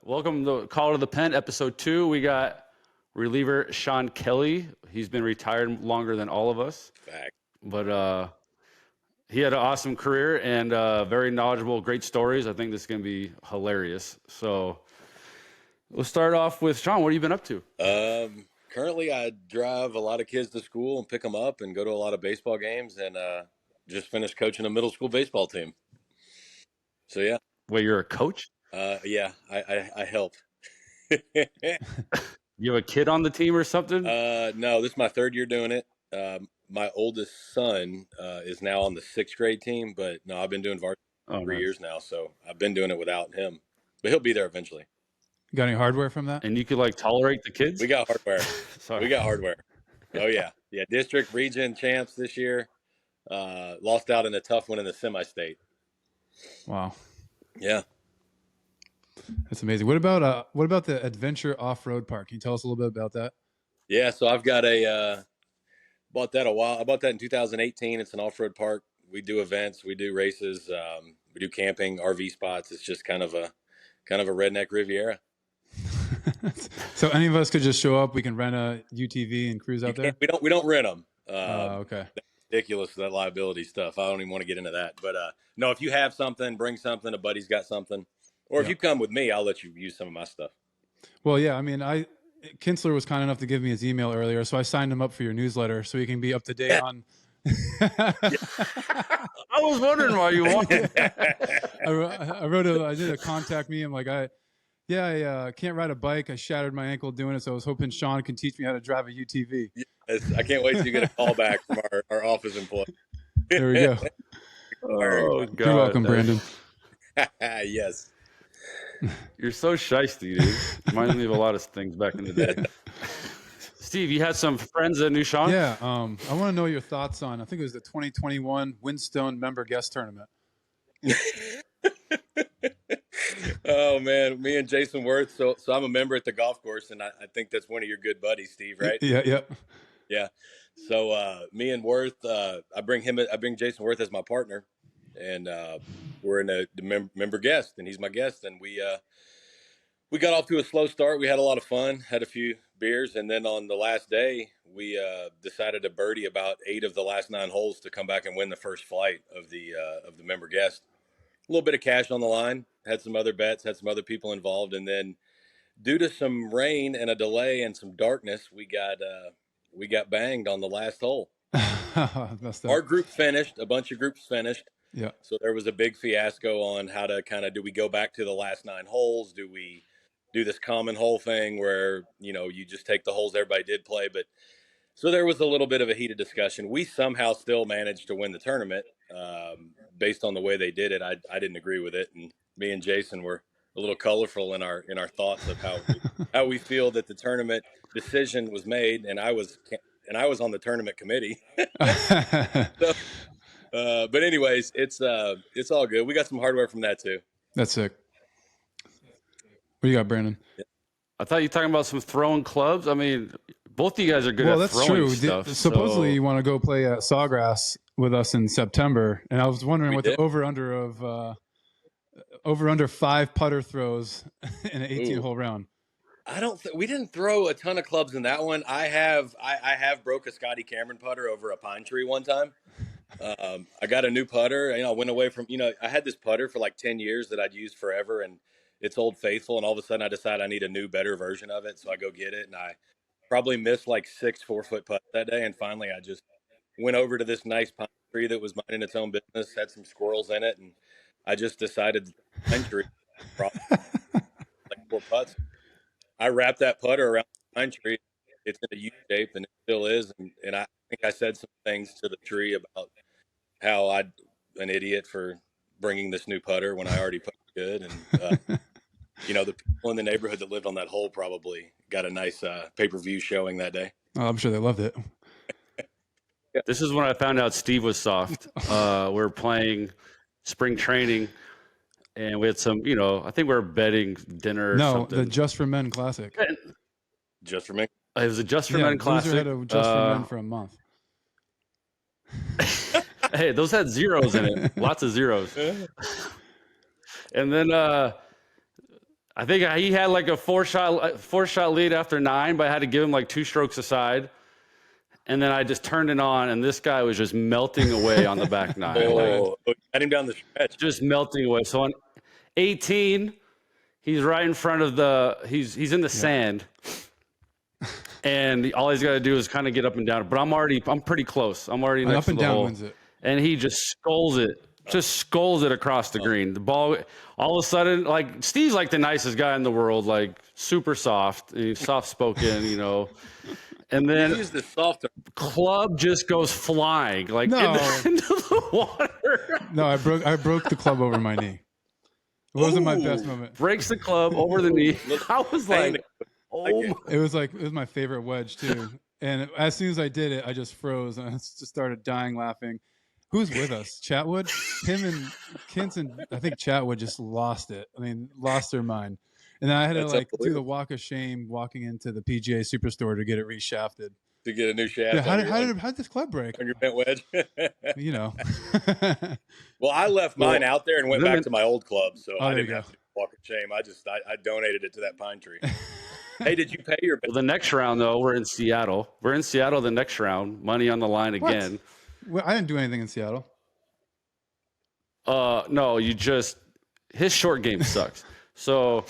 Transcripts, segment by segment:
Welcome to Call to the Pen, episode 2. We got reliever Shawn Kelley. He's been retired longer than all of us. Fact. But he had an awesome career and very knowledgeable, great stories. I think this is going to be hilarious. So we'll start off with Shawn. What have you been up to? Currently, I drive a lot of kids to school and pick them up and go to a lot of baseball games, and just finished coaching a middle school baseball team. So, yeah. Wait, you're a coach? Yeah, I help. You have a kid on the team or something? No, this is my third year doing it. My oldest son is now on the 6th grade team, but no, I've been doing varsity for 3 years now, so I've been doing it without him. But he'll be there eventually. Got any hardware from that? And you could like tolerate the kids? We got hardware. Sorry. We got hardware. Oh, yeah. Yeah, district region champs this year. Lost out in a tough one in the semi-state. Wow. Yeah. That's amazing. What about the Adventure Off-Road Park? Can you tell us a little bit about that? Yeah, so I've got bought that a while. I bought that in 2018. It's an off-road park. We do events, we do races, we do camping, RV spots. It's just kind of a redneck Riviera. So any of us could just show up. We can rent a UTV and cruise out there. We don't rent them. Okay. That's ridiculous, that liability stuff. I don't even want to get into that. But no, if you have something, bring something. A buddy's got something, or if you come with me, I'll let you use some of my stuff. Well, yeah. I mean, Kinsler was kind enough to give me his email earlier, so I signed him up for your newsletter so he can be up to date on. I was wondering why you wanted that. I did a contact me. I'm like, I can't ride a bike. I shattered my ankle doing it, so I was hoping Shawn can teach me how to drive a UTV. Yes, I can't wait till you get a call back from our office employee. There we go. Oh, God. You're welcome, Brandon. Yes. You're so shysty, dude. Reminds me of a lot of things back in the day. Steve, you had some friends at New Shawn? Yeah. I want to know your thoughts on, I think it was the 2021 Windstone Member Guest Tournament. Oh, man. Me and Jason Worth. So I'm a member at the golf course, and I think that's one of your good buddies, Steve, right? Yeah. Yeah. So me and Worth, I bring Jason Worth as my partner, and we're in the member guest, and he's my guest, and we got off to a slow start. We had a lot of fun, had a few beers, and then on the last day, we decided to birdie about 8 of the last 9 holes to come back and win the first flight of the member guest. A little bit of cash on the line, had some other bets, had some other people involved, and then due to some rain and a delay and some darkness, we got banged on the last hole. Our group finished, a bunch of groups finished. Yeah. So there was a big fiasco on how to do we go back to the last 9 holes? Do we do this common hole thing where, you just take the holes everybody did play? But so there was a little bit of a heated discussion. We somehow still managed to win the tournament based on the way they did it. I didn't agree with it. And me and Jason were a little colorful in our thoughts of how we feel that the tournament decision was made. And I was on the tournament committee. So, but anyways, it's all good. We got some hardware from that too. That's sick. What do you got, Brandon? I thought you were talking about some throwing clubs. I mean, both of you guys are good at throwing stuff. Supposedly, you want to go play at Sawgrass with us in September, and I was wondering what the over/under 5 putter throws in an 18-hole round. We didn't throw a ton of clubs in that one. I have broke a Scotty Cameron putter over a pine tree one time. I got a new putter. I went away from, I had this putter for like 10 years that I'd used forever, and it's Old Faithful. And all of a sudden I decide I need a new, better version of it. So I go get it, and I probably missed like 6 4-foot putts that day. And finally I just went over to this nice pine tree that was minding its own business, had some squirrels in it. And I just decided pine tree, like 4 putts. I wrapped that putter around the pine tree. It's in a U shape, and it still is. And I think I said some things to the tree about how I'm an idiot for bringing this new putter when I already put it good. And, the people in the neighborhood that lived on that hole probably got a nice pay-per-view showing that day. Oh, I'm sure they loved it. This is when I found out Steve was soft. We're playing spring training, and we had some, I think we were betting dinner or something. The Just for Men Classic. Just for Men? It was a Just for Men Classic. Loser had a Just for Men for a month. Hey, those had zeros in it. Lots of zeros. And then I think he had like a four shot lead after 9, but I had to give him like 2 strokes aside. And then I just turned it on, and this guy was just melting away on the back 9. Oh, got him down the stretch. Just melting away. So on 18, he's right in front of he's in the sand. And all he's got to do is kind of get up and down. But I'm pretty close. I'm already next up and to the down hole. wins it. And he just skulls it across the green. The ball, all of a sudden, like Steve's like the nicest guy in the world, like super soft, soft spoken, you know. And then the softer club just goes flying like into the water. No, I broke the club over my knee. It wasn't my best moment. Breaks the club over the knee. I was like, it was my favorite wedge too. And as soon as I did it, I just froze and I just started dying laughing. Who's with us? Chatwood? Him and Kintz and I think Chatwood just lost it. I mean, lost their mind. And then I had to do the walk of shame walking into the PGA Superstore to get it reshafted. To get a new shaft. Yeah, how did this club break? On your bent wedge? You know. Well, I left mine out there and went back to my old club, so I didn't have to walk of shame. I donated it to that pine tree. Hey, did you pay your? Well, the next round though, we're in Seattle. We're in Seattle the next round. Money on the line again. Well, I didn't do anything in Seattle. No, his short game sucks. So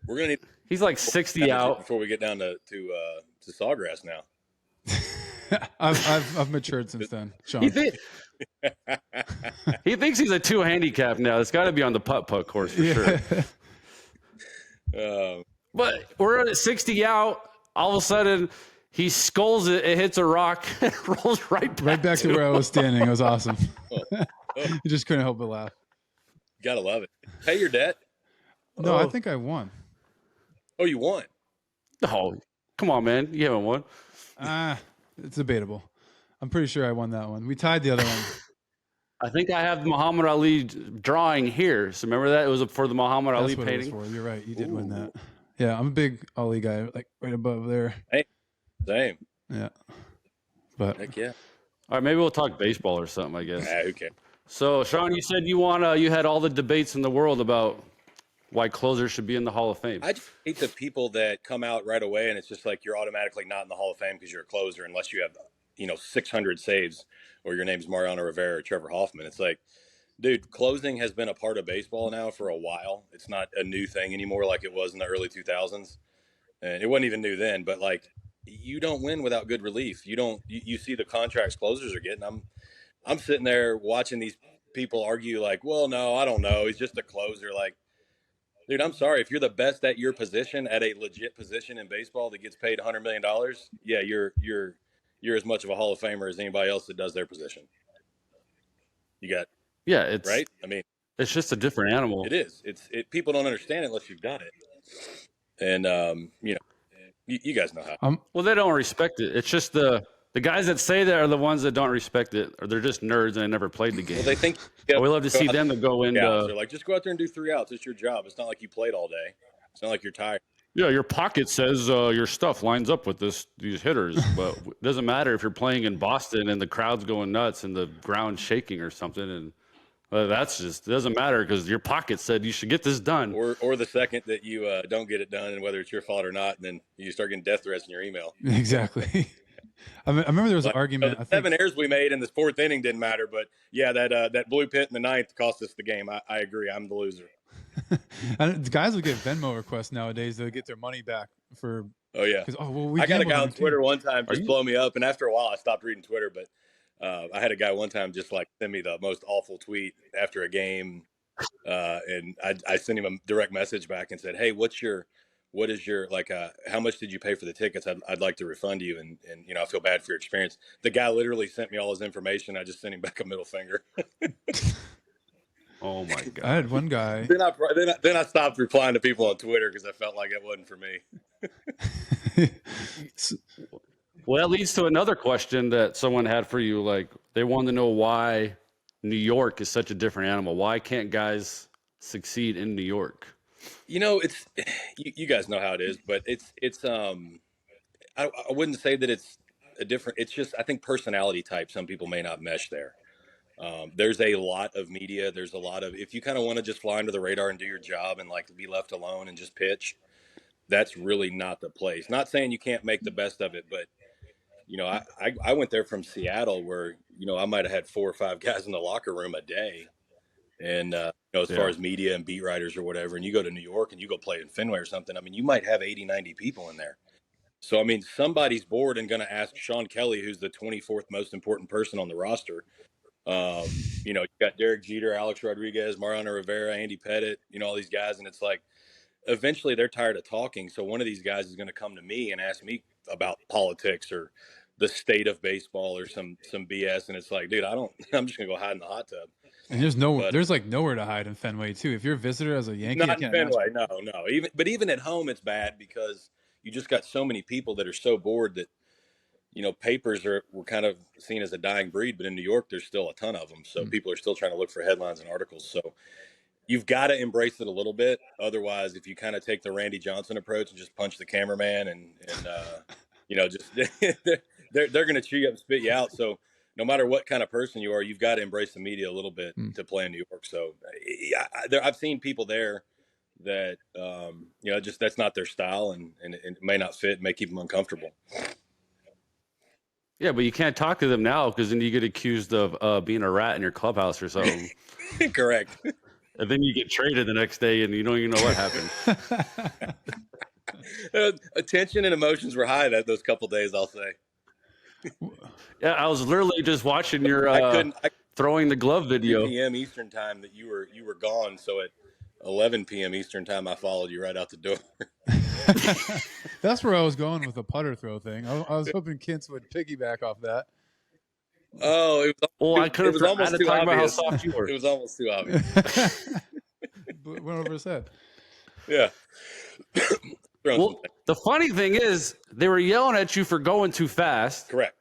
we're gonna need. He's like 60 out before we get down to Sawgrass now. I've matured since then, Sean. He thinks he's a 2 handicap now. It's got to be on the putt course for sure. But we're at 60 out. All of a sudden, he skulls it. It hits a rock and rolls right back to where I was standing. It was awesome. You just couldn't help but laugh. Gotta love it. Pay your debt. No, I think I won. Oh, you won? Oh, come on, man. You haven't won. It's debatable. I'm pretty sure I won that one. We tied the other one. I think I have the Muhammad Ali drawing here. So remember that? It was for the Muhammad Ali painting. It was for. You're right. You did win that. Yeah, I'm a big Ali guy, like right above there. Hey, same. Yeah. But heck yeah. All right, maybe we'll talk baseball or something, I guess. Okay. So, Sean, you said you had all the debates in the world about why closers should be in the Hall of Fame. I just hate the people that come out right away and it's just like you're automatically not in the Hall of Fame because you're a closer unless you have, 600 saves or your name's Mariano Rivera or Trevor Hoffman. It's like, dude, closing has been a part of baseball now for a while. It's not a new thing anymore like it was in the early 2000s. And it wasn't even new then, but like you don't win without good relief. You see the contracts closers are getting. I'm sitting there watching these people argue like, well, no, I don't know. He's just a closer. Like, dude, I'm sorry. If you're the best at your position, at a legit position in baseball that gets paid $100 million, yeah, you're as much of a Hall of Famer as anybody else that does their position. You got it's right. I mean, it's just a different animal. It is. People don't understand it unless you've done it. And you guys know how. Well, they don't respect it. It's just the guys that say that are the ones that don't respect it, or they're just nerds and they never played the game. Well, they think we love to see them to go into. They're like, just go out there and do 3 outs. It's your job. It's not like you played all day. It's not like you're tired. Yeah, your pocket says your stuff lines up with these hitters, but it doesn't matter if you're playing in Boston and the crowd's going nuts and the ground's shaking or something, and that's just it doesn't matter because your pocket said you should get this done. Or the second that you don't get it done, and whether it's your fault or not, and then you start getting death threats in your email. Exactly. I remember there was an argument. The 7 errors we made in this 4th inning didn't matter, but yeah, that blue pit in the 9th cost us the game. I agree. I'm the loser. And the guys will get Venmo requests nowadays. They'll get their money back for. Oh yeah. I got a guy on Twitter one time just blow me up, and after a while, I stopped reading Twitter. But I had a guy one time just like send me the most awful tweet after a game, and I sent him a direct message back and said, "Hey, what is your like? How much did you pay for the tickets? I'd like to refund you, and I feel bad for your experience." The guy literally sent me all his information. I just sent him back a middle finger. Oh my god! I had one guy. Then I stopped replying to people on Twitter because I felt like it wasn't for me. Well, that leads to another question that someone had for you. Like, they wanted to know why New York is such a different animal. Why can't guys succeed in New York? It's you guys know how it is, but it's I wouldn't say that it's a different. It's just I think personality type. Some people may not mesh there. There's a lot of media. There's a lot of, if you kind of want to just fly under the radar and do your job and like be left alone and just pitch, that's really not the place. Not saying you can't make the best of it, but I went there from Seattle where, I might've had 4 or 5 guys in the locker room a day. And, as far as media and beat writers or whatever, and you go to New York and you go play in Fenway or something, I mean, you might have 80, 90 people in there. So, I mean, somebody's bored and going to ask Shawn Kelley, who's the 24th most important person on the roster. You got Derek Jeter, Alex Rodriguez, Mariano Rivera, Andy Pettit, all these guys. And it's like, eventually they're tired of talking. So one of these guys is going to come to me and ask me about politics or the state of baseball or some BS. And it's like, dude, I'm just going to go hide in the hot tub. And there's like nowhere to hide in Fenway too. If you're a visitor as a Yankee, not in Fenway, no. Even at home, it's bad because you just got so many people that are so bored that, papers were kind of seen as a dying breed, but in New York, there's still a ton of them. So people are still trying to look for headlines and articles. So you've got to embrace it a little bit. Otherwise, if you kind of take the Randy Johnson approach and just punch the cameraman and just they're going to chew you up and spit you out. So no matter what kind of person you are, you've got to embrace the media a little bit to play in New York. So I've seen people there that, just that's not their style and it may not fit, may keep them uncomfortable. Yeah, but you can't talk to them now because then you get accused of being a rat in your clubhouse or something. Correct. And then you get traded the next day and you don't even know what happened. Attention and emotions were high those couple days, I'll say. Yeah, I was literally just watching your throwing the glove video. 3 p.m. Eastern time that you were gone. So at 11 p.m. Eastern time, I followed you right out the door. That's where I was going with the putter throw thing. I was hoping Kintz would piggyback off that. Oh, I could have almost talked about how soft you were. It was almost too obvious. Went over his head. Yeah. Well, the funny thing is, they were yelling at you for going too fast. Correct.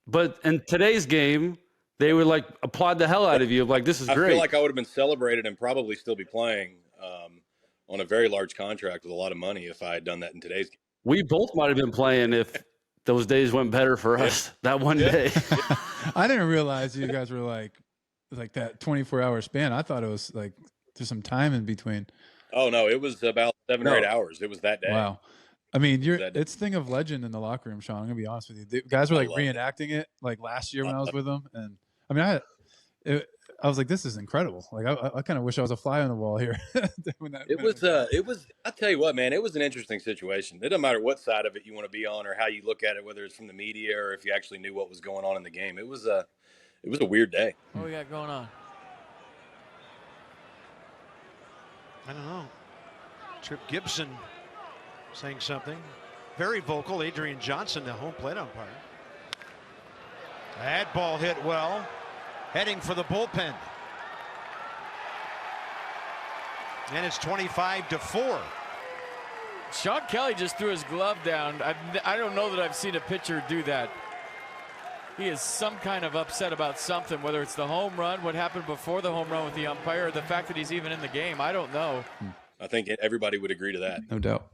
But in today's game, they would like applaud the hell out of you. Like, this is great. I feel like I would have been celebrated and probably still be playing on a very large contract with a lot of money if I had done that in today's game. We both might have been playing if those days went better for us that one day. I didn't realize you guys were like that 24-hour span. I thought it was like there's some time in between. Oh no, it was about 7 or 8 hours. It was that day. Wow. I mean, it's thing of legend in the locker room, Sean. I'm gonna be honest with you. The guys were like reenacting it like last year when I was with them, and I mean, I was like, this is incredible. Like, I kind of wish I was a fly on the wall here. It was. I'll tell you what, man. It was an interesting situation. It doesn't matter what side of it you want to be on or how you look at it, whether it's from the media or if you actually knew what was going on in the game. It was a weird day. What we got going on? I don't know. Trip Gibson saying something. Very vocal. Adrian Johnson, the home plate umpire. That ball hit well. Heading for the bullpen. And it's 25-4. Shawn Kelley just threw his glove down. I don't know that I've seen a pitcher do that. He is some kind of upset about something, whether it's the home run, what happened before the home run with the umpire, or the fact that he's even in the game. I don't know. I think everybody would agree to that. No doubt.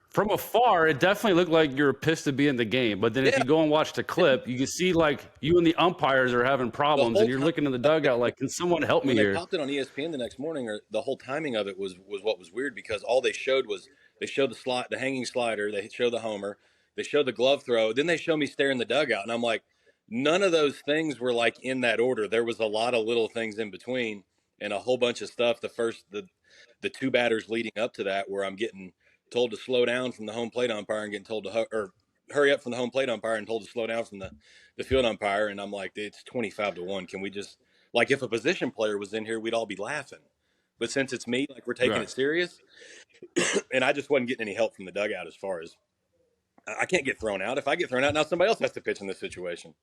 From afar, it definitely looked like you were pissed to be in the game. But then if you go and watch the clip, you can see like you and the umpires are having problems, and you're looking in the dugout like, can someone help me here? They popped it on ESPN the next morning, or the whole timing of it was what was weird, because all they showed was the hanging slider, they showed the homer, they showed the glove throw, then they show me staring the dugout, and I'm like, none of those things were like in that order. There was a lot of little things in between and a whole bunch of stuff. The 2 batters leading up to that, where I'm getting told to slow down from the home plate umpire and getting told to hurry up from the home plate umpire and told to slow down from the field umpire. And I'm like, it's 25-1. Can we just, like, if a position player was in here, we'd all be laughing. But since it's me, like, we're taking it serious. And I just wasn't getting any help from the dugout as far as I can't get thrown out. If I get thrown out, now somebody else has to pitch in this situation.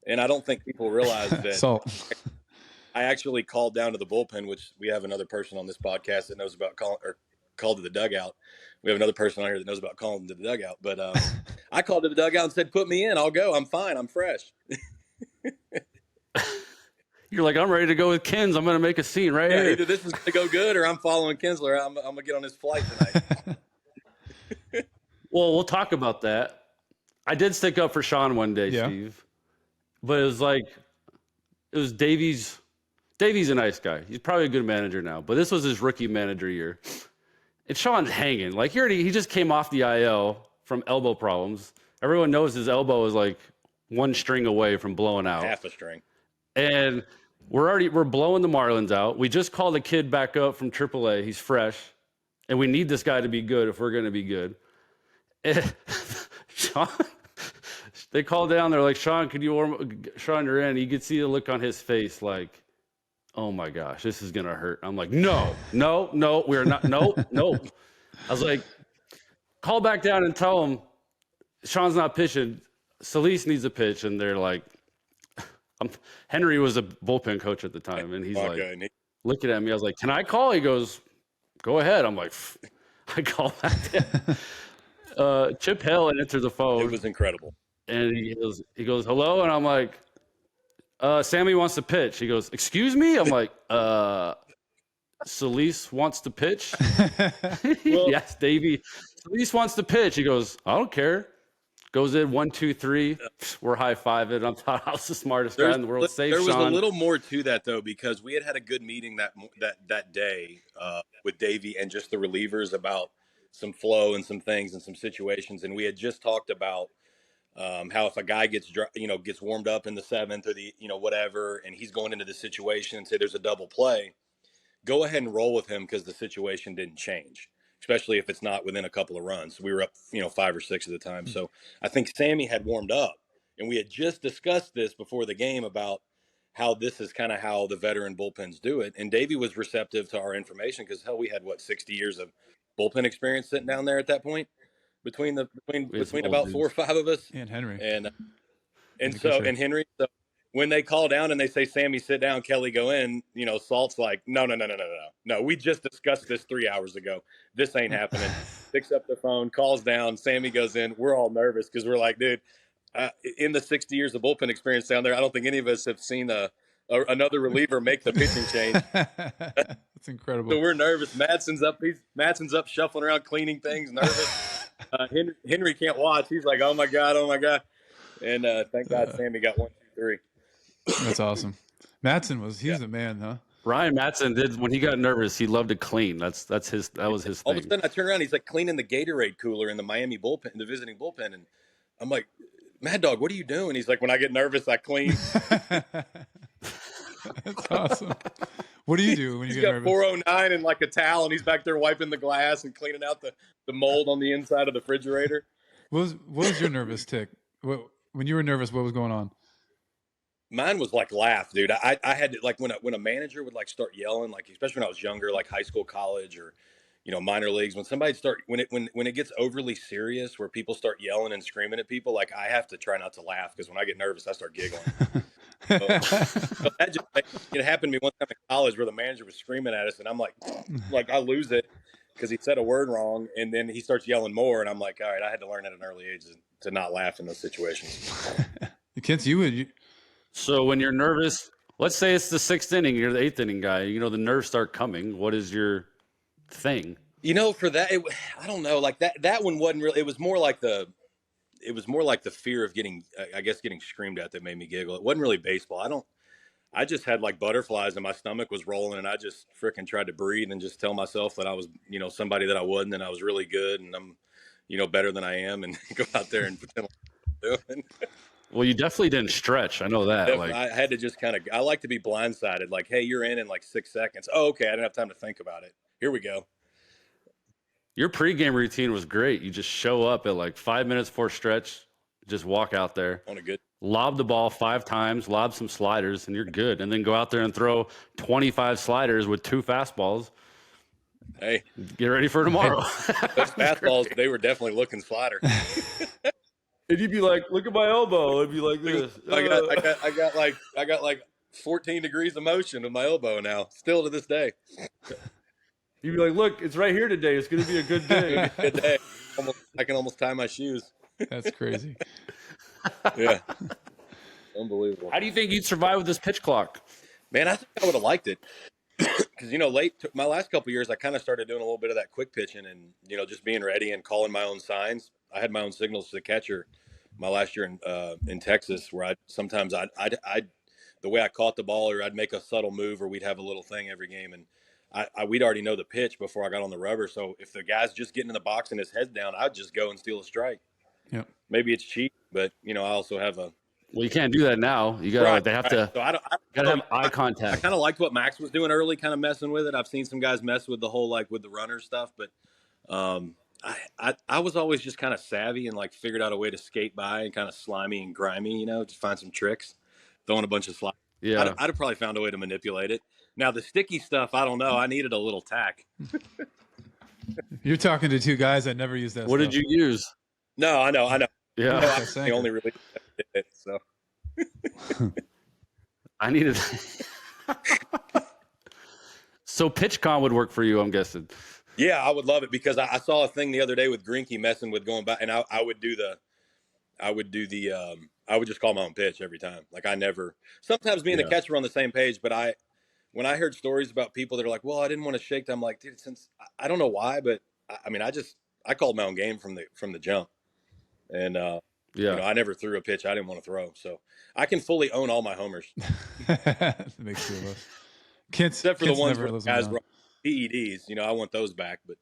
And I don't think people realize that I actually called down to the bullpen, which we have another person on this podcast that knows about called to the dugout. We have another person on here that knows about calling to the dugout. But I called to the dugout and said, put me in. I'll go. I'm fine. I'm fresh. You're like, I'm ready to go with Kins. I'm going to make a scene right here. Either this is going to go good or I'm following Kinsler. I'm going to get on his flight tonight. Well, we'll talk about that. I did stick up for Shawn one day, Steve. But it was it was Davies. Davies a nice guy. He's probably a good manager now, but this was his rookie manager year. And Shawn's hanging. Like he just came off the IL from elbow problems. Everyone knows his elbow is like one string away from blowing out. Half a string. And we're blowing the Marlins out. We just called a kid back up from AAA. He's fresh. And we need this guy to be good if we're going to be good. And Shawn, they call down. They're like, Shawn, could you warm? Shawn, you're in. You could see the look on his face like, oh my gosh, this is going to hurt. I'm like, no, we're not. No. I was like, call back down and tell him Shawn's not pitching. Solis needs a pitch. And they're like, Henry was a bullpen coach at the time. And he's looking at me. I was like, can I call? He goes, go ahead. I'm like, I call back down. Chip Hill and answered the phone. It was incredible. And he goes, hello. And I'm like, Sammy wants to pitch. He goes, excuse me? I'm like, Solis wants to pitch? Yes, Davey. Solis wants to pitch. He goes, I don't care. Goes in 1, 2, 3. We're high-fiving. I thought I was the smartest guy in the world. There was a little more to that, though, because we had a good meeting that day with Davey and just the relievers about some flow and some things and some situations. And we had just talked about how if a guy gets warmed up in the 7th or the whatever, and he's going into the situation and say there's a double play, go ahead and roll with him because the situation didn't change, especially if it's not within a couple of runs. We were up 5 or 6 at the time. So I think Sammy had warmed up, and we had just discussed this before the game about how this is kind of how the veteran bullpens do it. And Davey was receptive to our information because hell, we had 60 years of bullpen experience sitting down there at that point. Between about 4 or 5 of us and Henry and Henry. So when they call down and they say, Sammy, sit down, Kelly, go in, Salt's like, no. We just discussed this 3 hours ago. This ain't happening. Picks up the phone, calls down. Sammy goes in. We're all nervous because we're like, dude, in the 60 years of bullpen experience down there, I don't think any of us have seen another reliever make the pitching change. That's incredible. So we're nervous. Madsen's up shuffling around, cleaning things, nervous. Henry can't watch. He's like, oh my god. And thank God Sammy got 1, 2, 3. That's awesome. Madsen was the man, huh? Ryan Madsen did when he got nervous. He loved to clean. That was his thing. All of a sudden, I turn around. He's like cleaning the Gatorade cooler in the Miami bullpen, the visiting bullpen, and I'm like, Mad Dog, what are you doing? He's like, when I get nervous, I clean. That's awesome. What do you do when you get nervous? He's got 409 and like a towel, and he's back there wiping the glass and cleaning out the mold on the inside of the refrigerator. What was your nervous tick? When you were nervous, what was going on? Mine was like laugh, dude. I had to, like when a manager would like start yelling, like especially when I was younger, like high school, college, or minor leagues. When somebody when it gets overly serious, where people start yelling and screaming at people, like I have to try not to laugh because when I get nervous, I start giggling. So that just it happened to me one time in college where the manager was screaming at us, and I'm like I lose it because he said a word wrong, and then he starts yelling more, and I'm like, all right, I had to learn at an early age to not laugh in those situations. Kids, So when you're nervous, let's say it's the 6th inning, you're the 8th inning guy. The nerves start coming. What is your thing? For that, I don't know. Like that one wasn't really. It was more like the fear of getting screamed at that made me giggle. It wasn't really baseball. I just had like butterflies and my stomach was rolling, and I just freaking tried to breathe and just tell myself that I was, somebody that I wasn't, and I was really good, and I'm, better than I am, and go out there and pretend like I'm doing. Well, you definitely didn't stretch. I know that. I had to just I like to be blindsided. Like, hey, you're in like 6 seconds. Oh, okay. I didn't have time to think about it. Here we go. Your pregame routine was great. You just show up at like 5 minutes before stretch, just walk out there, lob the ball 5 times, lob some sliders, and you're good. And then go out there and throw 25 sliders with 2 fastballs. Hey, get ready for tomorrow. Those fastballs, they were definitely looking slider. And you'd be like, look at my elbow. It'd be like this. I got like 14 degrees of motion in my elbow now, still to this day. You'd be like, look, it's right here today. It's going to be a good day. Good day. I can almost tie my shoes. That's crazy. Yeah. Unbelievable. How do you think you'd survive with this pitch clock? Man, I think I would have liked it. Because, my last couple of years, I kind of started doing a little bit of that quick pitching and, just being ready and calling my own signs. I had my own signals to the catcher my last year in Texas, where I'd the way I caught the ball, or I'd make a subtle move, or we'd have a little thing every game. And we'd already know the pitch before I got on the rubber. So if the guy's just getting in the box and his head's down, I'd just go and steal a strike. Yep. Maybe it's cheap, but I also have a. Well, you can't do that now. You gotta. They have to. So I gotta have eye contact. I kind of liked what Max was doing early, kind of messing with it. I've seen some guys mess with the whole with the runner stuff, but I was always just kind of savvy and figured out a way to skate by and kind of slimy and grimy, just find some tricks, throwing a bunch of slides. Yeah, I'd have probably found a way to manipulate it. Now the sticky stuff, I don't know. I needed a little tack. You're talking to two guys that never use that. What did you use? No, I know. Yeah, I'm the only really did it. So I needed. So PitchCon would work for you, I'm guessing. Yeah, I would love it because I saw a thing the other day with Greinke messing with going back, and I would just call my own pitch every time. Sometimes me and the catcher were on the same page, but when I heard stories about people that are like, well, I didn't want to shake them, I'm like, dude, since I don't know why, but I called my own game from the jump. And I never threw a pitch I didn't want to throw. So I can fully own all my homers. That makes two of us. Except for the ones where guys run PEDs, I want those back, but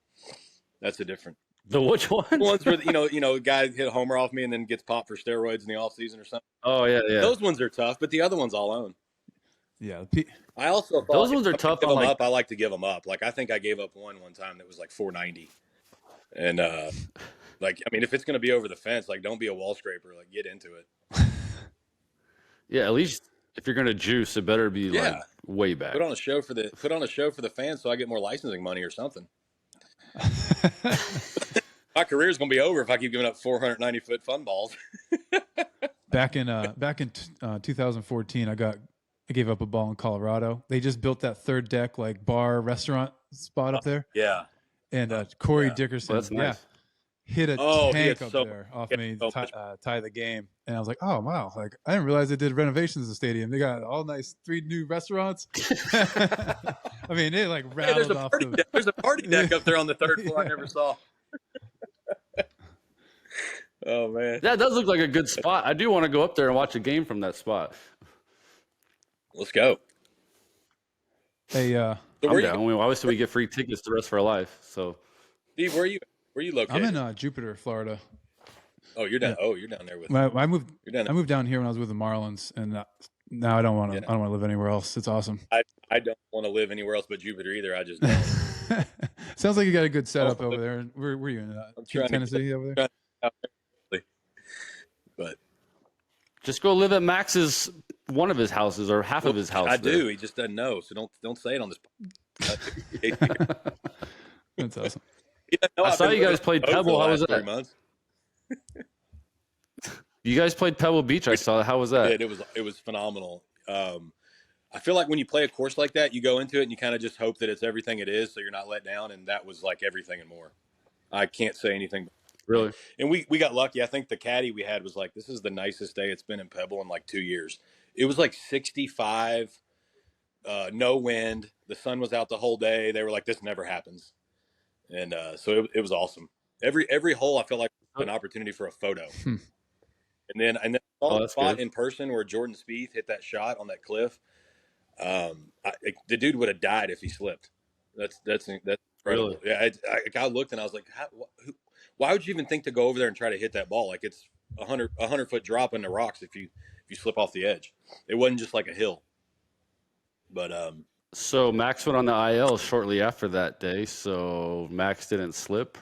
that's a different. The which one? The ones where a guy hit a homer off me and then gets popped for steroids in the off season or something. Oh yeah. Those ones are tough, but the other ones I'll own. Yeah. I also thought those ones are tough. Give them up. I like to give them up. I think I gave up one time that was 490, and if it's going to be over the fence, don't be a wall scraper. Get into it. Yeah, at least if you're going to juice, it better be way back. Put on a show for the fans, so I get more licensing money or something. My career's going to be over if I keep giving up 490-foot fun balls. Back in 2014, I gave up a ball in Colorado. They just built that third deck bar restaurant spot up there. Yeah. And Corey Dickerson, nice. hit a tank up there off me to tie the game. And I was like, oh, wow. I didn't realize they did renovations to the stadium. They got all nice 3 new restaurants. I mean, it rattled off. There's a party deck up there on the 3rd floor I never saw. Oh, man. That does look like a good spot. I do want to go up there and watch a game from that spot. Let's go. Hey, I'm down. Obviously, we get free tickets the rest of our life. So, Steve, where are you located? I'm in Jupiter, Florida. Oh, you're down. Yeah. Oh, you're down there with. I moved down here when I was with the Marlins, and now I don't want to. I don't want to live anywhere else. It's awesome. I don't want to live anywhere else but Jupiter either. I just don't. Sounds like you got a good setup over there. Where are you in? Tennessee over there. But just go live at Max's one of his houses or half of his house. I do. He just doesn't know, so don't say it on this. That's awesome. I saw you guys played Pebble. How was that? 3 months. You guys played Pebble Beach. I saw. How was that? It was phenomenal. I feel like when you play a course like that, you go into it and you kind of just hope that it's everything it is, so you're not let down. And that was everything and more. I can't say anything. Really? And we got lucky. I think the caddy we had was this is the nicest day it's been in Pebble in 2 years. It was 65, no wind. The sun was out the whole day. They were like, this never happens. And so it was awesome. Every hole I felt like an opportunity for a photo. And then saw the spot in person where Jordan Spieth hit that shot on that cliff. The dude would have died if he slipped. That's incredible. Really? Yeah, I looked and I was like, why would you even think to go over there and try to hit that ball? It's 100-foot drop in the rocks if you slip off the edge. It wasn't just a hill. But so Max went on the IL shortly after that day. So Max didn't slip.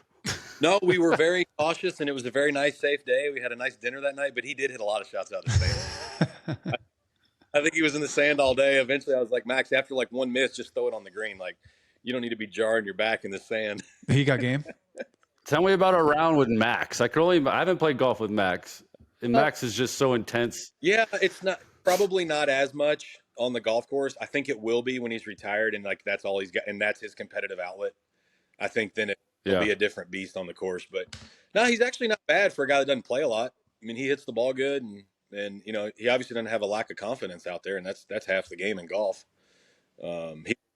No, we were very cautious, and it was a very nice, safe day. We had a nice dinner that night, but he did hit a lot of shots out of the sand. I think he was in the sand all day. Eventually, I was like, Max, after one miss, just throw it on the green. You don't need to be jarring your back in the sand. He got game. Tell me about a round with Max. I haven't played golf with Max, and Max is just so intense. Yeah, it's probably not as much on the golf course. I think it will be when he's retired, and that's all he's got, and that's his competitive outlet. I think then it'll be a different beast on the course. But no, he's actually not bad for a guy that doesn't play a lot. I mean, he hits the ball good, and he obviously doesn't have a lack of confidence out there, and that's half the game in golf.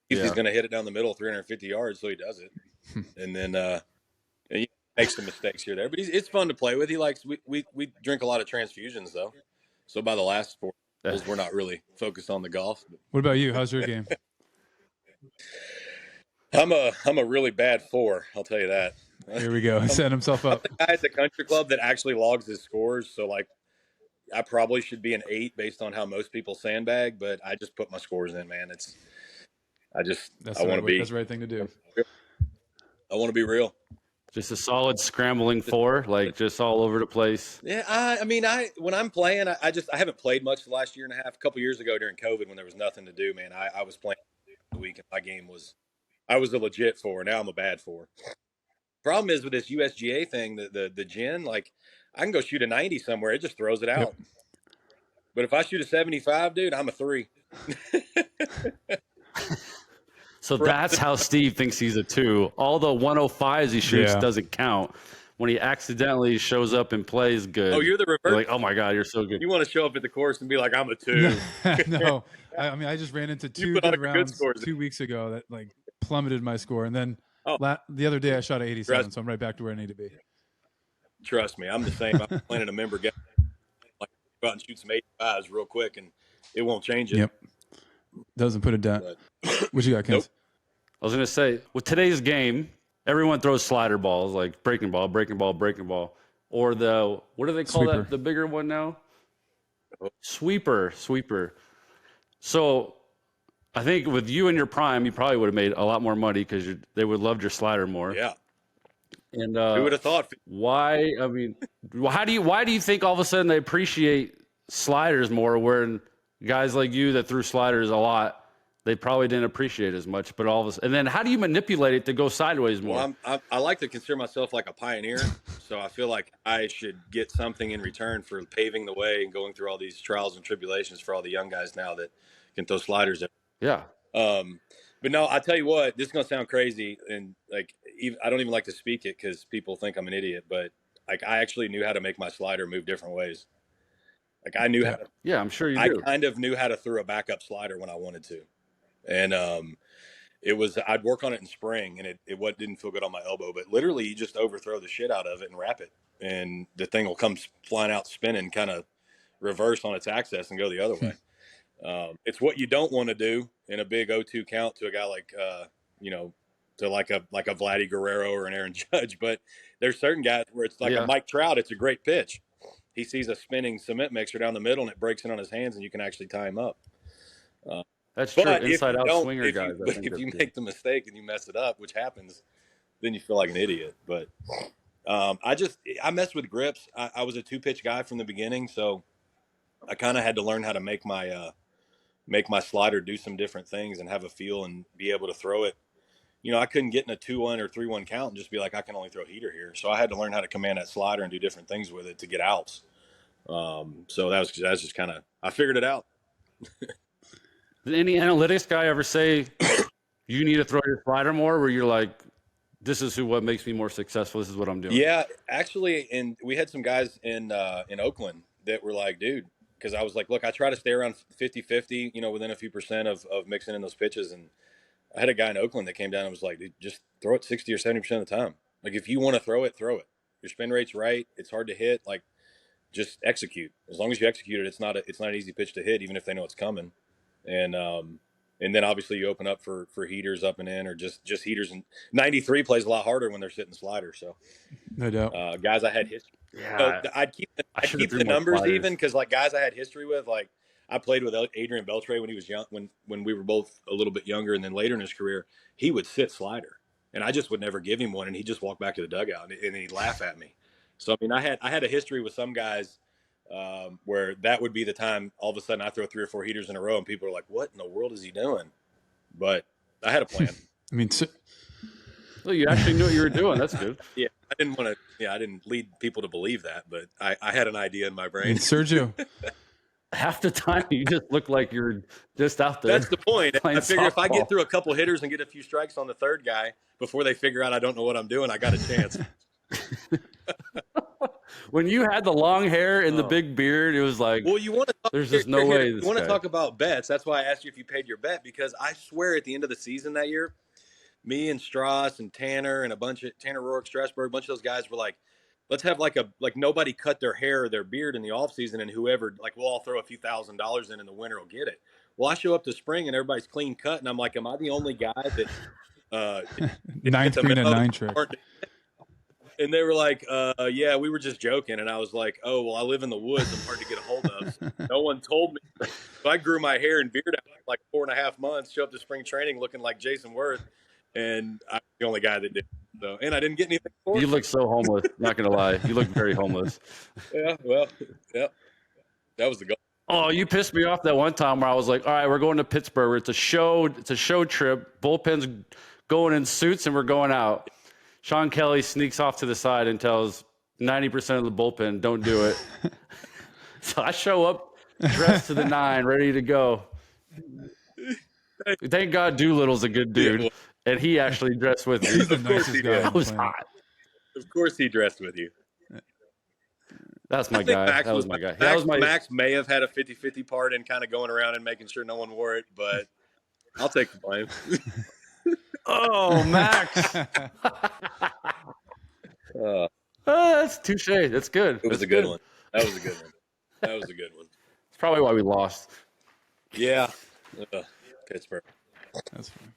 He's going to hit it down the middle 350 yards, so he does it, and then. And he makes some mistakes here or there, but it's fun to play with. He likes we drink a lot of transfusions though, so by the last 4 We're not really focused on the golf. What about you? How's your game? I'm a really bad 4. I'll tell you that. Here we go. Set himself up. I'm the guy at the country club that actually logs his scores. So like, I probably should be an 8 based on how most people sandbag, but I just put my scores in, man. I want to be. That's the right thing to do. I want to be real. Just a solid scrambling 4, like just all over the place. Yeah, I mean, when I'm playing, I haven't played much the last year and a half. A couple years ago during COVID, when there was nothing to do, man, I was playing the week, and my game was, I was a legit 4. Now I'm a bad 4. Problem is with this USGA thing, the gin, like I can go shoot a 90 somewhere, it just throws it out. Yep. But if I shoot a 75, dude, I'm a 3. So that's how Steve thinks he's a 2. All the 105s he shoots doesn't count. When he accidentally shows up and plays good. Oh, you're the reverse. You're like, oh my God, you're so good. You want to show up at the course and be like, I'm a 2. No, I mean, I just ran into 2 good rounds 2 weeks ago that like plummeted my score. And then the other day I shot at 87, so I'm right back to where I need to be. Trust me, I'm the same. I'm planning a member game. Like, go out and shoot some 85s real quick, and it won't change it. Yep. Doesn't put it down. What you got, Kens? Nope. I was going to say, with today's game, everyone throws slider balls, like breaking ball, breaking ball, breaking ball. Or the, what do they call Sweeper. that? The bigger one now? Sweeper. So I think with you in your prime, you probably would have made a lot more money because they would have loved your slider more. Yeah. And who would have thought? Why? I mean, why do you think all of a sudden they appreciate sliders more, when guys like you that threw sliders a lot, they probably didn't appreciate as much? But all of a sudden, and then how do you manipulate it to go sideways more? Well, I like to consider myself like a pioneer, so I feel like I should get something in return for paving the way and going through all these trials and tribulations for all the young guys now that can throw sliders. Yeah. But no, I tell you what, this is gonna sound crazy, and like I don't even like to speak it because people think I'm an idiot. But like I actually knew how to make my slider move different ways. Like I knew how to. Yeah, I'm sure you do. I kind of knew how to throw a backup slider when I wanted to, and I'd work on it in spring, and it didn't feel good on my elbow. But literally, you just overthrow the shit out of it and wrap it, and the thing will come flying out, spinning, kind of reverse on its axis and go the other way. It's what you don't want to do in a big 0-2 count to a guy like, to like a Vladdy Guerrero or an Aaron Judge. But there's certain guys where it's like a Mike Trout. It's a great pitch. He sees a spinning cement mixer down the middle and it breaks in on his hands and you can actually tie him up. That's true. Inside out swinger guys. But if you make the mistake and you mess it up, which happens, then you feel like an idiot. But I messed with grips. I was a 2-pitch guy from the beginning, so I kind of had to learn how to make my slider do some different things and have a feel and be able to throw it. You know, I couldn't get in a 2-1 or 3-1 count and just be like, I can only throw heater here. So I had to learn how to command that slider and do different things with it to get outs. So that's just kind of, I figured it out. Did any analytics guy ever say you need to throw your slider more, where you're like, this is what makes me more successful, this is what I'm doing? Yeah, actually, and we had some guys in Oakland that were like, dude, because I was like, look, I try to stay around 50-50, within a few percent of mixing in those pitches. And I had a guy in Oakland that came down and was like, dude, just throw it 60 or 70% of the time. Like, if you want to throw it, throw it. Your spin rate's right. It's hard to hit. Like, just execute. As long as you execute it, it's not an easy pitch to hit, even if they know it's coming. And then obviously you open up for heaters up and in, or just heaters. And 93 plays a lot harder when they're sitting slider. So no doubt. Guys I had history. Yeah, so I'd keep the numbers even, because like guys I had history with, like I played with Adrian Beltre when he was young, when we were both a little bit younger, and then later in his career, he would sit slider, and I just would never give him one, and he'd just walk back to the dugout and he'd laugh at me. So I mean, I had a history with some guys where that would be the time all of a sudden I throw 3 or 4 heaters in a row, and people are like, "What in the world is he doing?" But I had a plan. I mean, well, you actually knew what you were doing. That's good. Yeah, I didn't lead people to believe that, but I had an idea in my brain. I mean, Sergio, half the time you just look like you're just out there. That's the point. I figure softball. If I get through a couple hitters and get a few strikes on the third guy before they figure out I don't know what I'm doing, I got a chance. When you had the long hair and the big beard, it was like, well, you want to talk, there's just no way. You want to talk about bets. That's why I asked you if you paid your bet, because I swear at the end of the season that year, me and Strauss and Tanner and Tanner Rourke, Strasburg, a bunch of those guys were like, let's have like nobody cut their hair or their beard in the off season, and whoever, like, we'll all throw a few $1,000s in the winter will get it. Well, I show up to spring and everybody's clean cut, and I'm like, am I the only guy that didn't get Ninth the green and memo? nine trick. And they were like, yeah, we were just joking. And I was like, oh, well, I live in the woods. I'm hard to get a hold of. So no one told me. So I grew my hair and beard out for like 4.5 months, show up to spring training looking like Jason Worth, and I'm the only guy that did. So, and I didn't get anything for it. You look so homeless. Not gonna lie, you look very homeless. Yeah, well, yeah, that was the goal. Oh, you pissed me off that one time where I was like, all right, we're going to Pittsburgh. It's a show trip. Bullpen's going in suits and we're going out. Shawn Kelley sneaks off to the side and tells 90% of the bullpen, don't do it. So I show up dressed to the nine, ready to go. Thank God Doolittle's a good dude. And he actually dressed with me. He's the nicest guy. I was hot. Of course he dressed with you. That's my guy. That was my guy. Max may have had a 50-50 part in kind of going around and making sure no one wore it, but I'll take the blame. Oh, Max. That's touche. That's good. It was a good one. That was a good one. That was a good one. It's probably why we lost. Yeah. Pittsburgh. That's fine.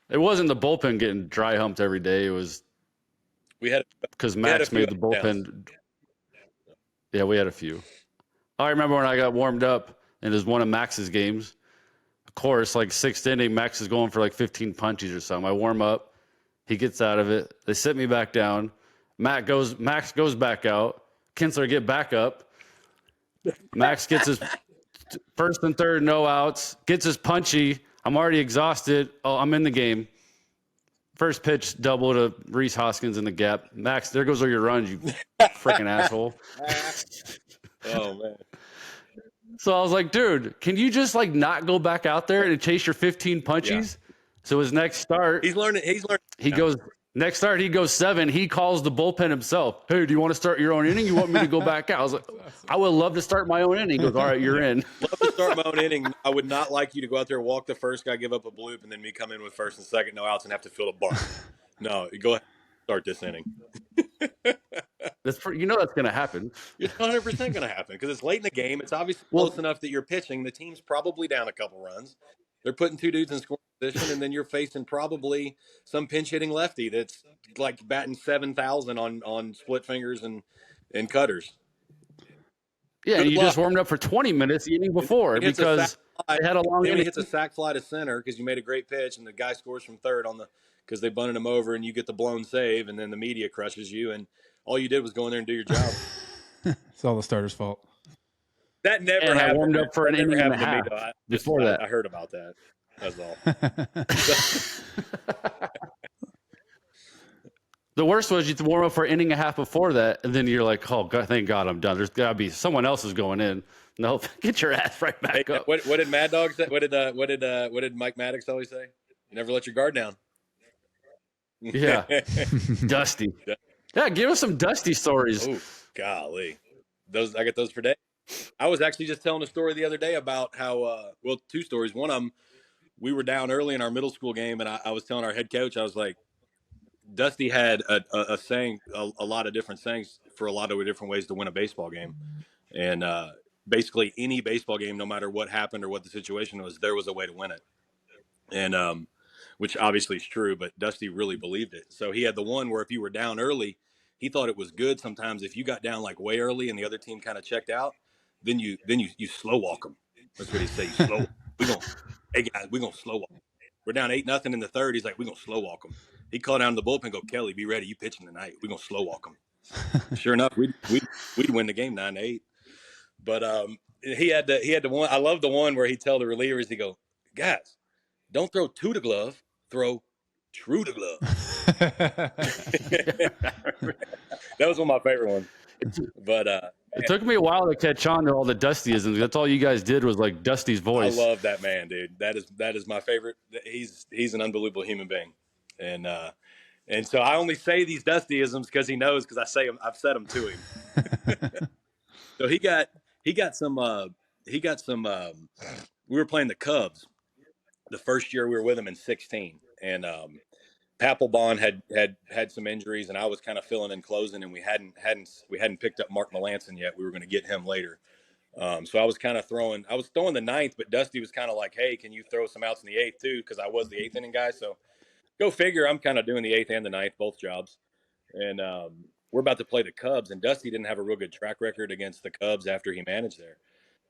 It wasn't the bullpen getting dry humped every day. It was because Max made the bullpen. Yeah, we had a few. I remember when I got warmed up, and it was one of Max's games. Of course, like sixth inning, Max is going for like 15 punches or something. I warm up. He gets out of it. They sit me back down. Max goes back out. Kinsler get back up. Max gets his first and third, no outs. Gets his punchy. I'm already exhausted. Oh, I'm in the game. First pitch, double to Reese Hoskins in the gap. Max, there goes all your runs, you freaking asshole. Oh, man. So I was like, dude, can you just like not go back out there and chase your 15 punchies? Yeah. So his next start, he's learning. He goes next start. He goes 7. He calls the bullpen himself. Hey, do you want to start your own inning? You want me to go back out? I was like, I would love to start my own inning. He goes, all right, you're in. Love to start my own inning. I would not like you to go out there, walk the first guy, give up a bloop, and then me come in with first and second, no outs, and have to fill a bar. No, go ahead, start this inning. That's that's going to happen. It's 100% going to happen because it's late in the game. It's obviously close enough that you're pitching. The team's probably down a couple runs. They're putting 2 dudes in scoring position, and then you're facing probably some pinch hitting lefty that's like batting 7,000 on split fingers and cutters. Yeah, you just warmed up for 20 minutes the inning before because they had a long inning. He hits a sac fly to center because you made a great pitch, and the guy scores from third because they bunted him over, and you get the blown save, and then the media crushes you, and all you did was go in there and do your job. It's all the starter's fault. That never happened. I warmed up for an inning and a half before that. I heard about that. That's all. The worst was you warm up for an inning and a half before that, and then you're like, "Oh God, thank God I'm done." There's got to be someone else is going in. No, get your ass right back up. What did Mad Dog say? What did Mike Maddox always say? Never let your guard down. Yeah, Dusty. Yeah, give us some Dusty stories. Oh, golly, I got those for days. I was actually just telling a story the other day about how 2 stories. One of them, we were down early in our middle school game, and I was telling our head coach, I was like, Dusty had a saying, a lot of different sayings for a lot of different ways to win a baseball game. And basically any baseball game, no matter what happened or what the situation was, there was a way to win it. And which obviously is true, but Dusty really believed it. So he had the one where if you were down early, he thought it was good sometimes if you got down like way early and the other team kind of checked out, then you slow walk them. That's what he say. Hey guys, we're gonna slow walk. We're down 8-0 in the third. He's like, we're gonna slow walk them. He called down to the bullpen and go, Kelly, be ready. You pitching tonight. We're going to slow walk them. Sure enough, we'd win the game 9-8. But he had the one. I love the one where he tell the relievers, he go, guys, don't throw to the glove. Throw true to glove. That was one of my favorite ones. But it took me a while to catch on to all the Dustyisms. That's all you guys did was like Dusty's voice. I love that man, dude. That is my favorite. He's an unbelievable human being. And so I only say these Dustyisms because he knows, because I've said them to him. So he got some. We were playing the Cubs the first year we were with him in 16, and Papelbon had some injuries, and I was kind of filling in closing, and we hadn't picked up Mark Melanson yet. We were going to get him later. So I was throwing the ninth, but Dusty was kind of like, hey, can you throw some outs in the eighth too? Because I was the eighth inning guy. So go figure, I'm kind of doing the eighth and the ninth, both jobs. And we're about to play the Cubs, and Dusty didn't have a real good track record against the Cubs after he managed there.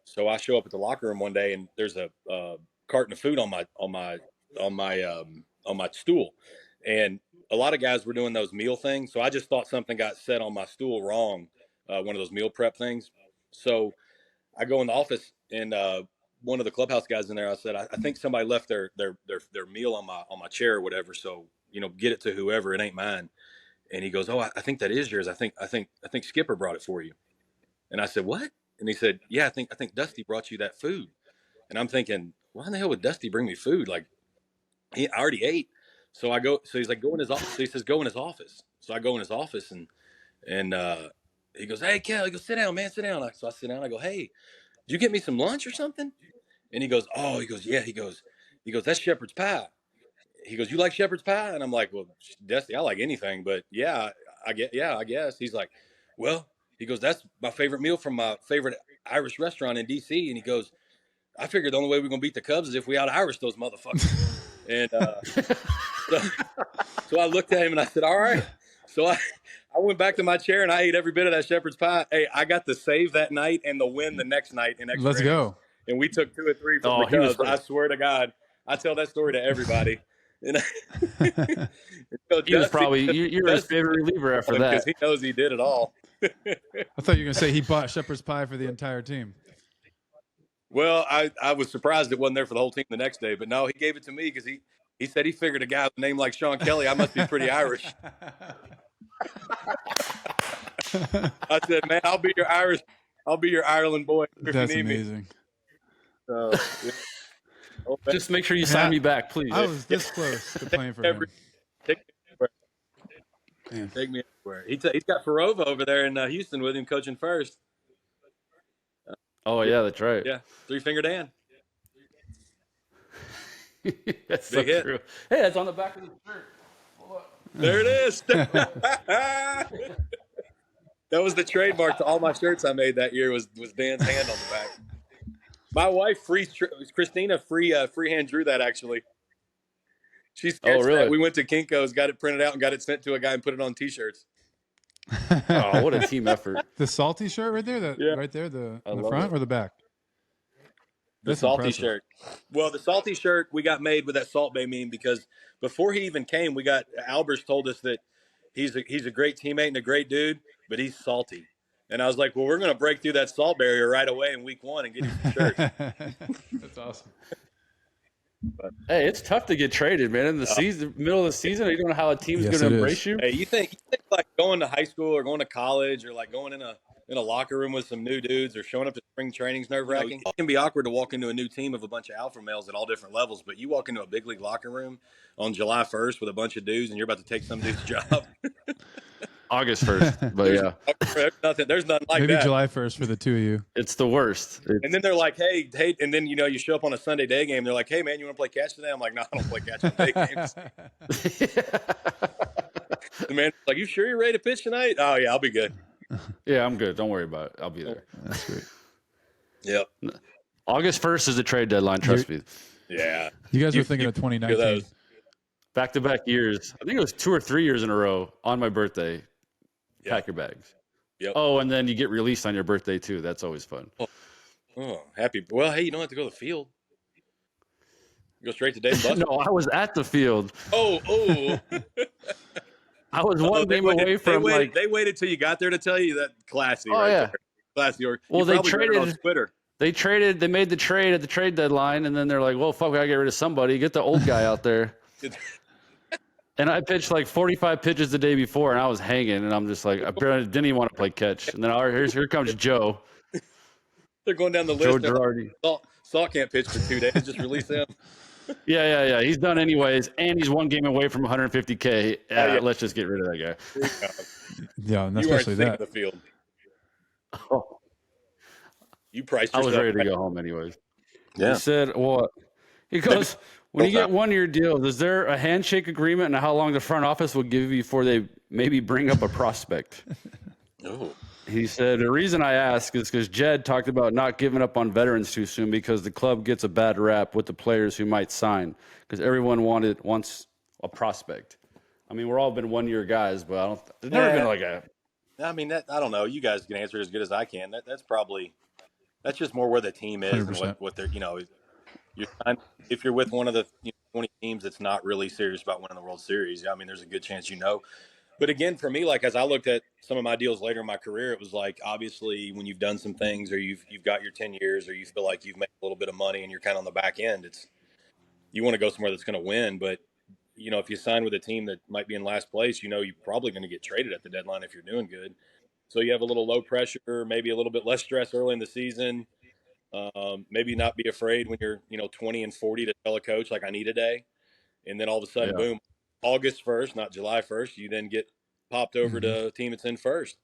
So I show up at the locker room one day, and there's a carton of food on my stool, and a lot of guys were doing those meal things. So I just thought something got set on my stool wrong, one of those meal prep things. So I go in the office, and one of the clubhouse guys in there, I said, I think somebody left their meal on my chair or whatever. So, get it to whoever. It ain't mine. And he goes, oh, I think that is yours. I think Skipper brought it for you. And I said, what? And he said, yeah, I think Dusty brought you that food. And I'm thinking, why in the hell would Dusty bring me food? Like, I already ate. So he's like, go in his office. So he says, go in his office. So I go in his office, and he goes, hey, Kel, he goes, sit down, man, sit down. So I sit down. I go, hey, did you get me some lunch or something? And he goes, oh, yeah. He goes, that's shepherd's pie. He goes, you like shepherd's pie? And I'm like, well, Dusty, I like anything, but yeah, I guess. He's like, well, he goes, that's my favorite meal from my favorite Irish restaurant in DC. And he goes, I figured the only way we're going to beat the Cubs is if we out-Irish those motherfuckers. And so I looked at him and I said, all right. So I went back to my chair and I ate every bit of that shepherd's pie. Hey, I got the save that night and the win the next night in extra Let's innings. go. And we took 2 or 3 from the Cubs. I swear to God, I tell that story to everybody. And he was probably you're his favorite reliever after that, because he knows he did it all. I thought you were going to say he bought shepherd's pie for the entire team. Well, I was surprised it wasn't there for the whole team the next day, but no, he gave it to me because he said he figured a guy with a name like Shawn Kelley, I must be pretty Irish. I said, man, I'll be your Ireland boy if That's you need amazing. Me. Yeah. Just make sure you sign me back, please. I was this close to playing for him. Take me everywhere. He's got Farova over there in Houston with him coaching first. Oh, yeah, that's right. Yeah, Three Finger Dan. That's Big so hit. true. Hey, that's on the back of the shirt. There it is. That was the trademark to all my shirts I made that year was Dan's hand on the back. My wife, Christina, freehand drew that actually. She sketched that. We went to Kinko's, got it printed out, and got it sent to a guy and put it on T-shirts. Oh, what a team effort! The salty shirt right there, right there, the front or the back? The salty shirt. Well, the salty shirt we got made with that Salt Bay meme because before he even came, Albers told us that he's a great teammate and a great dude, but he's salty. And I was like, well, we're going to break through that salt barrier right away in week 1 and get him some shirts. That's awesome. But, hey, it's tough to get traded, man. In the middle of the season, you don't know how a team's going to embrace you. Hey, you think like going to high school or going to college or like going in a locker room with some new dudes or showing up to spring training's nerve-wracking? It can be awkward to walk into a new team of a bunch of alpha males at all different levels, but you walk into a big league locker room on July 1st with a bunch of dudes and you're about to take some dude's job. August 1st, but yeah. There's nothing like Maybe that. July 1st for the two of you. It's the worst. And then they're like, hey, and then, you show up on a Sunday day game. They're like, hey, man, you want to play catch today? I'm like, no, I don't play catch on day games. The man's like, you sure you're ready to pitch tonight? Oh, yeah, I'll be good. Yeah, I'm good. Don't worry about it. I'll be there. That's great. Yep. August 1st is the trade deadline, trust me. Yeah. You guys were thinking of 2019. Back-to-back years. I think it was 2 or 3 years in a row on my birthday. Yep. Pack your bags. Yep. Oh, and then you get released on your birthday, too. That's always fun. Oh, happy. Well, hey, you don't have to go to the field. Go straight to Dave Buster. No, I was at the field. Oh. I was one game away from They waited till you got there to tell you that. Classy, oh, right yeah. there. Classy. Well, they traded on Twitter. They made the trade at the trade deadline, and then they're like, well, fuck, we got to get rid of somebody. Get the old guy out there. And I pitched like 45 pitches the day before, and I was hanging, and I'm just like, I didn't even want to play catch. And then here comes Joe. They're going down the list. Joe Girardi. Saul can't pitch for 2 days. Just release him. Yeah. He's done anyways, and he's one game away from 150K. Yeah. Let's just get rid of that guy. Yeah, and you especially weren't that. the field. Oh, You priced I yourself. was ready to go home anyways. Yeah. He said, well, He goes, when you get 1 year deals, is there a handshake agreement and how long the front office will give you before they maybe bring up a prospect? Oh. He said, the reason I ask is because Jed talked about not giving up on veterans too soon because the club gets a bad rap with the players who might sign because everyone wants a prospect. I mean, we're all been 1 year guys, but there's never been like a. I mean, I don't know. You guys can answer it as good as I can. That's just more where the team is 100%. and what they're, if you're with one of the 20 teams that's not really serious about winning the World Series, I mean, there's a good chance But again, for me, like as I looked at some of my deals later in my career, it was like obviously when you've done some things or you've got your 10 years or you feel like you've made a little bit of money and you're kind of on the back end, you want to go somewhere that's going to win. But if you sign with a team that might be in last place, you're probably going to get traded at the deadline if you're doing good. So you have a little low pressure, maybe a little bit less stress early in the season. Maybe not be afraid when you're 20 and 40 to tell a coach like I need a day, and then all of a sudden, boom, August 1st, not July 1st, you then get popped over to a team that's in first.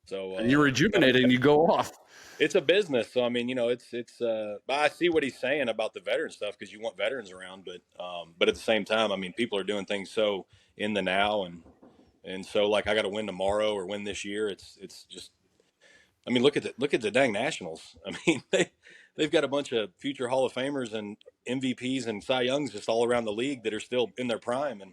So and you're rejuvenated and you go off. It's a business, so I mean, but I see what he's saying about the veteran stuff because you want veterans around, but at the same time, I mean, people are doing things so in the now, and so like I got to win tomorrow or win this year. It's just, I mean, look at the dang Nationals. I mean, they've got a bunch of future Hall of Famers and MVPs and Cy Youngs just all around the league that are still in their prime, and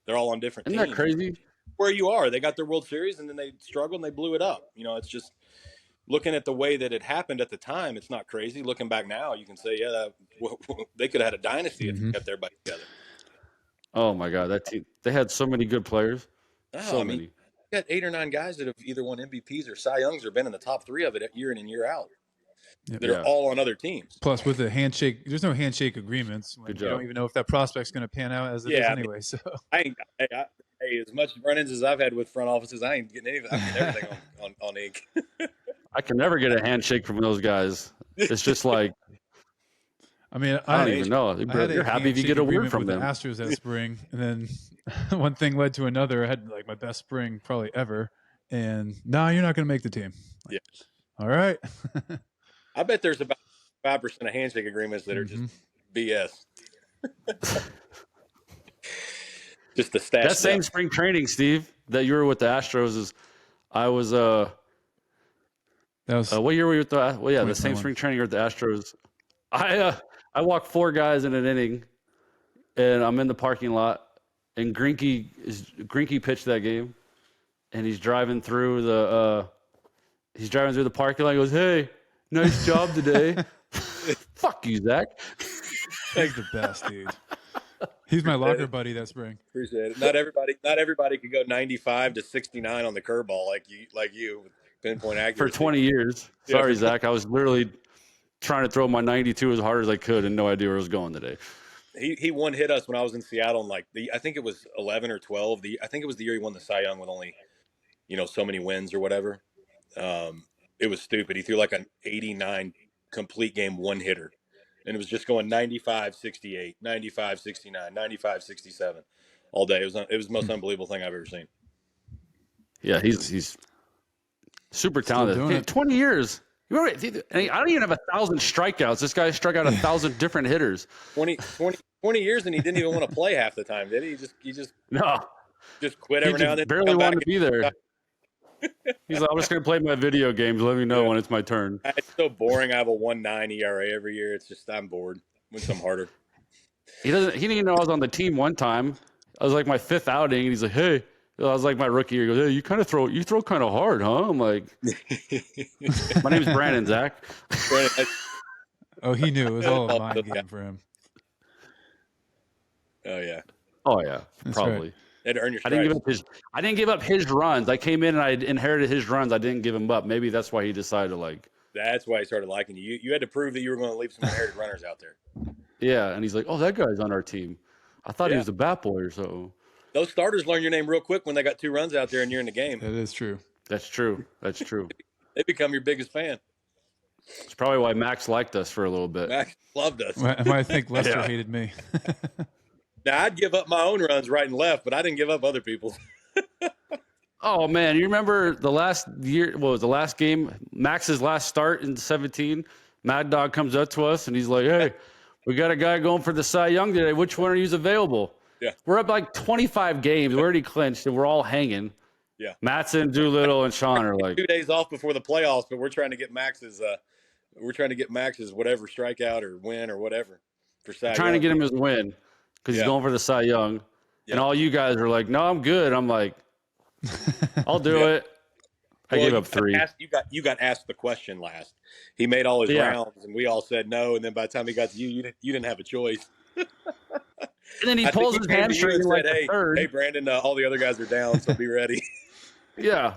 they're all on different teams. Isn't that crazy? Where you are, they got their World Series and then they struggled and they blew it up. It's just looking at the way that it happened at the time. It's not crazy. Looking back now, you can say, yeah, they could have had a dynasty if they kept everybody together. Oh my God, that team! They had so many good players. Many. Got 8 or 9 guys that have either won MVPs or Cy Youngs or been in the top 3 of it year in and year out. Yep. That are all on other teams. Plus, with the handshake, there's no handshake agreements. You don't even know if that prospect's going to pan out as it is anyway. So, as much run-ins as I've had with front offices, I ain't getting anything. I get everything on ink. I can never get a handshake from those guys. It's just like, I mean, I don't even know. You're happy if you get a word from them. The Astros that spring, and then one thing led to another. I had like my best spring probably ever, and no, you're not going to make the team. Like, all right. I bet there's about 5% of handshake agreements that are just BS. Just the stats. That same spring training, Steve, that you were with the Astros I was that was what year were you with the? Well, yeah, the same spring training with the Astros. I walked 4 guys in an inning, and I'm in the parking lot, and Greinke pitched that game, and he's driving through the parking lot. He goes, "Hey, nice job today." Fuck you, Zach. He's the best, dude. He's my locker buddy that spring. Appreciate it. Not everybody could go 95 to 69 on the curveball like you with pinpoint accuracy. For 20 years. Sorry, Zach. I was literally trying to throw my 92 as hard as I could and no idea where it was going today. He one hit us when I was in Seattle, and I think it was 11 or 12. I think it was the year he won the Cy Young with only, so many wins or whatever. It was stupid. He threw like an 89 complete game one hitter, and it was just going 95-68, 95-69, 95-67 all day. It was the most unbelievable thing I've ever seen. Yeah, he's super talented. 20 years. I don't even have 1,000 strikeouts. This guy struck out 1,000 different hitters. 20 years, and he didn't even want to play half the time, did he? He just quit every now and then. Barely wanted to be there. He's like, I'm just going to play my video games. Let me know when it's my turn. It's so boring. I have a 1.9 ERA every year. It's just I'm bored. Win some harder. He didn't even know I was on the team one time. I was like my 5th outing, and he's like, "Hey." I was like my rookie year. He goes, "Hey, you throw kind of hard, huh?" I'm like, "My name's Brandon, Zach." Oh, he knew it was all a mind game for him. Oh yeah. That's probably. Right. Had to earn your I didn't give up his runs. I came in and I inherited his runs. I didn't give him up. Maybe that's why he decided to like. That's why he started liking you. You had to prove that you were going to leave some inherited runners out there. Yeah, and he's like, "Oh, that guy's on our team. I thought he was a bat boy or so." Those starters learn your name real quick when they got 2 runs out there and you're in the game. That is true. That's true. They become your biggest fan. It's probably why Max liked us for a little bit. Max loved us. I think Lester hated me. Now, I'd give up my own runs right and left, but I didn't give up other people's. Oh, man. You remember the last year? What was the last game? Max's last start in 17. Mad Dog comes up to us, and he's like, "Hey, We got a guy going for the Cy Young today. Which one are you available? Yeah. We're up like 25 games. We're already clinched, and we're all hanging. Yeah. Matson, Doolittle, and Shawn are like 2 days off before the playoffs, but we're trying to get Max's whatever strikeout or win or whatever for Cy trying to Young. get him his win because he's Yeah. going for the Cy Young. Yeah. And all you guys are like, no, I'm good. I'm like, I'll do Yeah. it. I gave up 3. You got asked the question last. He made all his rounds, and we all said no. And then by the time he got to you didn't have a choice. And then he pulls his hamstring in like the third. Hey, Brandon, all the other guys are down, so be ready. Yeah.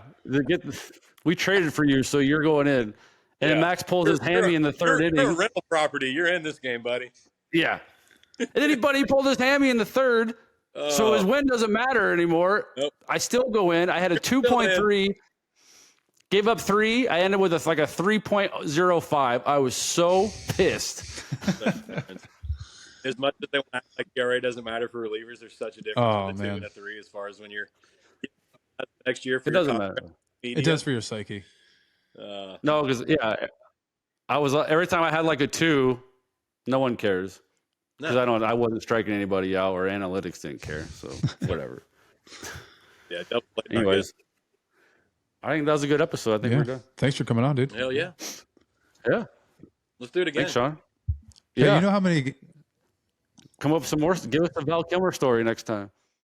We traded for you, so you're going in. And then Max pulls his hammy in the third inning. You're a rental property. You're in this game, buddy. Yeah. And then he pulled his hammy in the third, so his win doesn't matter anymore. Nope. I still go in. I had a 2.3, gave up 3. I ended with a 3.05. I was so pissed. As much as they want to act like ERA doesn't matter for relievers, there's such a difference between 2 and a 3 as far as when you're next year. It doesn't matter. It does for your psyche. No, because I was every time I had like a 2, no one cares because I wasn't striking anybody out or analytics didn't care. So whatever. Yeah. Double play. Anyways, I think that was a good episode. I think we're done. Thanks for coming on, dude. Hell yeah. Yeah. Let's do it again. Thanks, Shawn. Hey, Yeah. you know how many Come up with some more. Give us a Val Kilmer story next time.